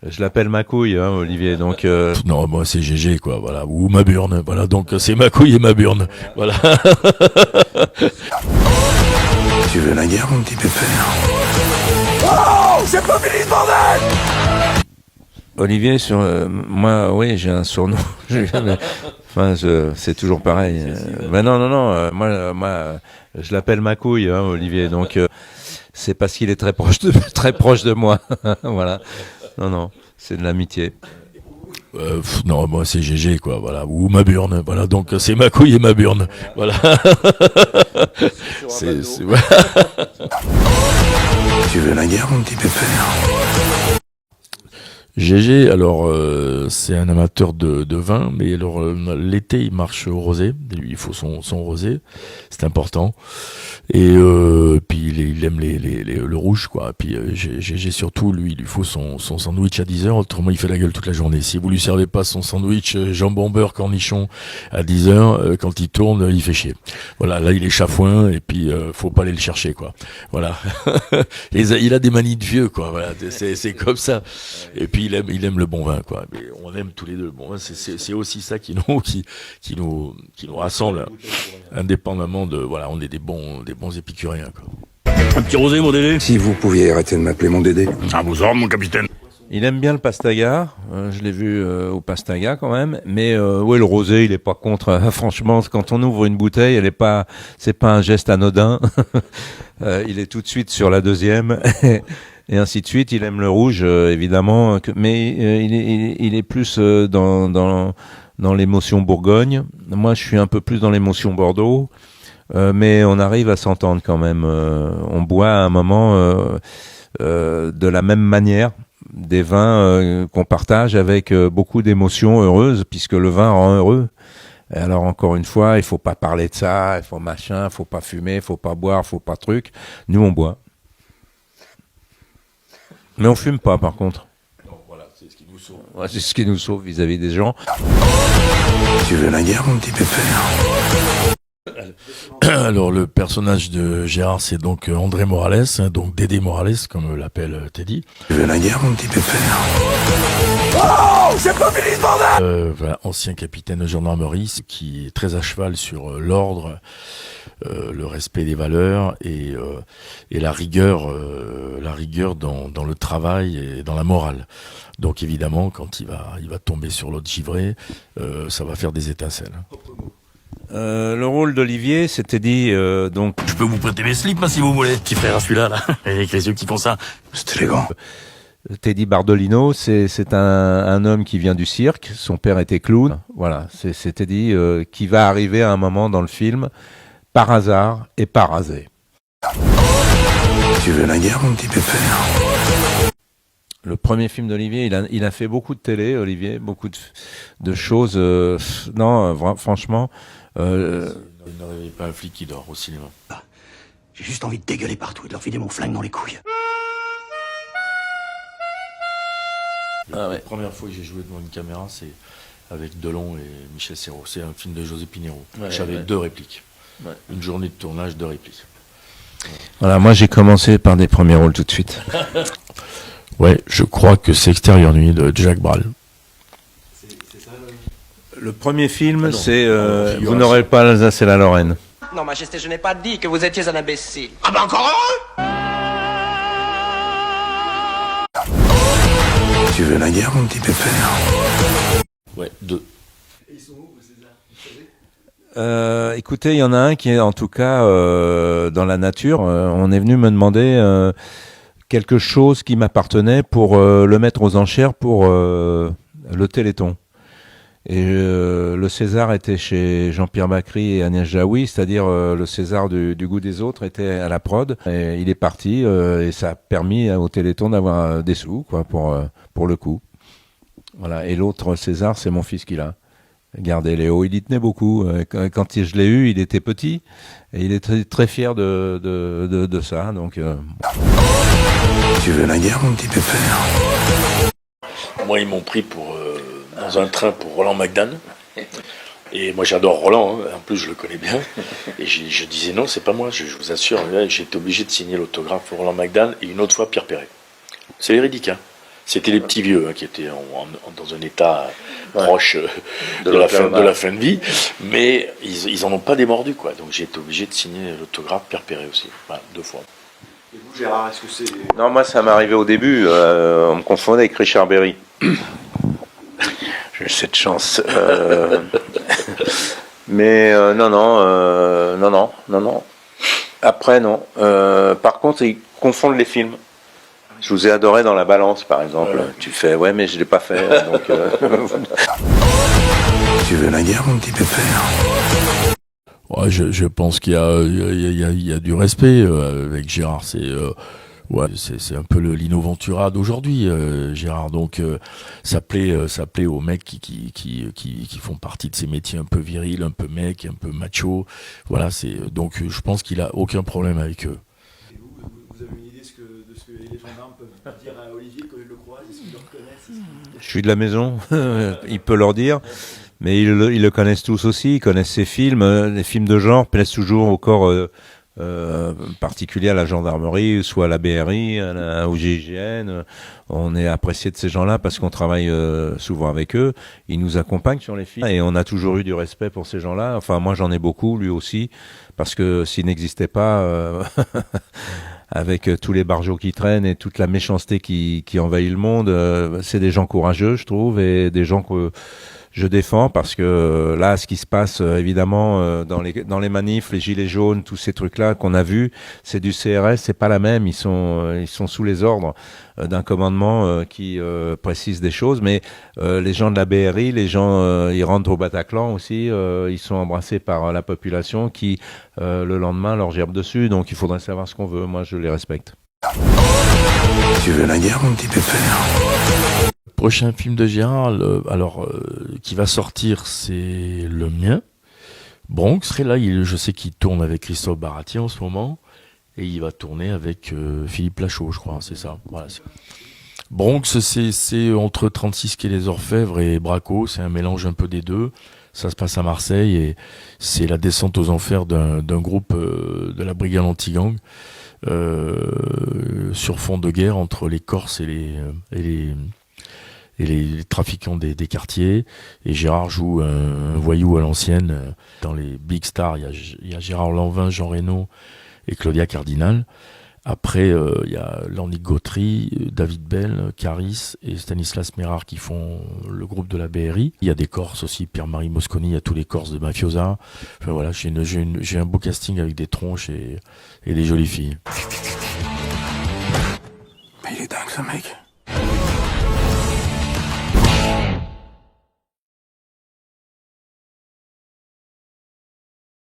Je l'appelle ma couille, hein, Olivier. Donc Non, moi c'est GG quoi, voilà, ou ma burne, voilà, donc c'est ma couille et ma burne, voilà. Tu veux la guerre, mon petit pépère? Oh, j'ai pas fini ce bordel! Olivier, sur moi, oui, j'ai un surnom. Enfin, c'est toujours pareil. Mais non, moi, je l'appelle ma couille, hein, Olivier. Donc c'est parce qu'il est très proche de moi. Voilà. Non, c'est de l'amitié. Non, moi c'est GG quoi, voilà, ou ma burne, voilà, donc c'est ma couille et ma burne, voilà. Voilà. Tu veux la guerre, mon petit pépère? GG, alors c'est un amateur de vin, mais alors l'été il marche au rosé, il faut son rosé, c'est important. Et puis il aime le rouge quoi. Puis GG surtout, lui il lui faut son sandwich à 10h, autrement il fait la gueule toute la journée. Si vous lui servez pas son sandwich jambon beurre cornichon à 10h, quand il tourne il fait chier. Voilà, là il est chafouin et puis faut pas aller le chercher quoi. Voilà. Il a des manies de vieux quoi, voilà, c'est comme ça. Et puis il aime le bon vin quoi. Mais on aime tous les deux le bon vin, c'est aussi ça qui nous rassemble, indépendamment de, voilà, on est des bons épicuriens quoi. Un petit rosé, mon Dédé. Si vous pouviez arrêter de m'appeler mon Dédé. À vos ordres, mon capitaine. Il aime bien le pastaga. Je l'ai vu au pastaga quand même. Mais ouais, le rosé, il est pas contre. Franchement, quand on ouvre une bouteille, c'est pas un geste anodin. Il est tout de suite sur la deuxième. Et ainsi de suite. Il aime le rouge, évidemment. Mais il est plus dans l'émotion Bourgogne. Moi, je suis un peu plus dans l'émotion Bordeaux. Mais on arrive à s'entendre quand même. On boit à un moment de la même manière des vins qu'on partage avec beaucoup d'émotions heureuses, puisque le vin rend heureux. Et alors encore une fois, il faut pas parler de ça, il faut machin, il faut pas fumer, il faut pas boire, il faut pas truc. Nous on boit, mais on fume pas par contre. Donc voilà, c'est ce qui nous sauve. Ouais, c'est ce qui nous sauve vis-à-vis des gens. Tu veux la guerre, mon petit pépère? Alors le personnage de Gérard, c'est donc André Morales, hein, donc Dédé Morales comme l'appelle Teddy. Tu veux la guerre, mon petit pépère? Oh, j'ai pas fini ce bordel! Voilà, ancien capitaine de gendarmerie qui est très à cheval sur l'ordre, le respect des valeurs et la rigueur dans le travail et dans la morale. Donc évidemment, quand il va tomber sur l'autre givré, ça va faire des étincelles. Le rôle d'Olivier, c'était dit donc. Je peux vous prêter mes slips, hein, si vous voulez. Petit frère, celui-là, là, avec les yeux qui font ça. C'est élégant. Teddy Bardolino, c'est un homme qui vient du cirque. Son père était clown. Voilà, c'est Teddy qui va arriver à un moment dans le film par hasard et par rasé. Tu veux la guerre, mon petit pépère? Le premier film d'Olivier, il a fait beaucoup de télé, Olivier, beaucoup de choses. Franchement. Il ne réveille pas un flic qui dort au cinéma. J'ai juste envie de dégueuler partout et de leur filer mon flingue dans les couilles. La première fois que j'ai joué devant une caméra, c'est avec Delon et Michel Serrault. C'est un film de José Pinheiro. J'avais 2 répliques. Ouais. Une journée de tournage, 2 répliques. Voilà, moi j'ai commencé par des premiers rôles tout de suite. Ouais, je crois que c'est Extérieur Nuit de Jacques Brel. Le premier film, c'est Vous n'aurez pas l'Alsace et la Lorraine. Non, Majesté, je n'ai pas dit que vous étiez un imbécile. Ah bah encore heureux! Tu veux la guerre, mon petit pépère? Ouais, 2. Écoutez, il y en a un qui est en tout cas dans la nature. On est venu me demander quelque chose qui m'appartenait pour le mettre aux enchères pour le Téléthon. Et le César était chez Jean-Pierre Bacry et Agnès Jaoui, c'est-à-dire le César du goût des autres était à la prod. Et il est parti et ça a permis au Téléthon d'avoir des sous quoi pour le coup. Voilà. Et l'autre César, c'est mon fils qui l'a. Regardez Léo, il y tenait beaucoup. Quand je l'ai eu, il était petit et il est très, très fier de ça. Donc, Tu veux la guerre, mon petit pépère? Moi, ils m'ont pris dans un train pour Roland McDan. Et moi, j'adore Roland, hein. En plus, je le connais bien. Et je disais non, c'est pas moi, je vous assure. J'ai été obligé de signer l'autographe pour Roland McDan et une autre fois Pierre Perret. C'est véridique, hein. C'était les petits vieux qui étaient dans un état proche de la fin de vie, mais ils en ont pas démordu, quoi. Donc j'ai été obligé de signer l'autographe Pierre Perret aussi, voilà, 2 fois. Et vous, Gérard, est-ce que c'est... Non, moi ça m'est arrivé au début, on me confondait avec Richard Berry. J'ai eu cette chance. Mais non. Après, non. Par contre, ils confondent les films. Je vous ai adoré dans La Balance, par exemple. Tu fais, ouais, mais je l'ai pas fait. Donc, Tu veux la guerre, mon petit pépère? Ouais, je pense qu'il y a du respect avec Gérard. C'est un peu le Lino Ventura d'aujourd'hui, Gérard. Donc ça plaît aux mecs qui font partie de ces métiers un peu virils, un peu mecs, un peu macho. Voilà, donc je pense qu'il a aucun problème avec eux. Et vous avez une idée de ce que les gendarmes peuvent dire à Olivier quand ils le croisent? Est-ce qu'ils le reconnaissent? je suis de la maison, il peut leur dire. Mais ils le connaissent tous aussi, ils connaissent ses films. Les films de genre plaisent toujours au corps particulier à la gendarmerie, soit à la BRI, au GIGN. On est apprécié de ces gens-là parce qu'on travaille souvent avec eux. Ils nous accompagnent sur les films et on a toujours eu du respect pour ces gens-là. Enfin, moi j'en ai beaucoup, lui aussi, parce que s'il n'existait pas... avec tous les barjots qui traînent et toute la méchanceté qui envahit le monde, c'est des gens courageux, je trouve, et des gens que je défends parce que là, ce qui se passe évidemment dans les manifs, les gilets jaunes, tous ces trucs-là qu'on a vus, c'est du CRS, c'est pas la même. Ils sont sous les ordres d'un commandement qui précise des choses, mais les gens de la BRI, les gens, ils rentrent au Bataclan aussi, ils sont embrassés par la population qui le lendemain leur gerbe dessus. Donc il faudrait savoir ce qu'on veut. Moi, je les respecte. Tu veux la guerre, mon petit pépère? Prochain film de Gérard, qui va sortir, c'est le mien. Bronx, là, je sais qu'il tourne avec Christophe Baratier en ce moment, et il va tourner avec Philippe Lachaud, je crois, c'est ça. Voilà. Bronx, c'est entre 36 quai les Orfèvres et Braco, c'est un mélange un peu des deux. Ça se passe à Marseille et c'est la descente aux enfers d'un groupe de la brigade anti-gang sur fond de guerre entre les Corses et les trafiquants des quartiers. Et Gérard joue un voyou à l'ancienne. Dans les big stars, il y a Gérard Lanvin, Jean Reno et Claudia Cardinal. Après, il y a Lanny Gautry, David Bell, Caris et Stanislas Mérard qui font le groupe de la BRI. Il y a des Corses aussi, Pierre-Marie Mosconi, il y a tous les Corses de Mafiosa. Enfin voilà, j'ai un beau casting avec des tronches et des jolies filles. Mais il est dingue, ce mec.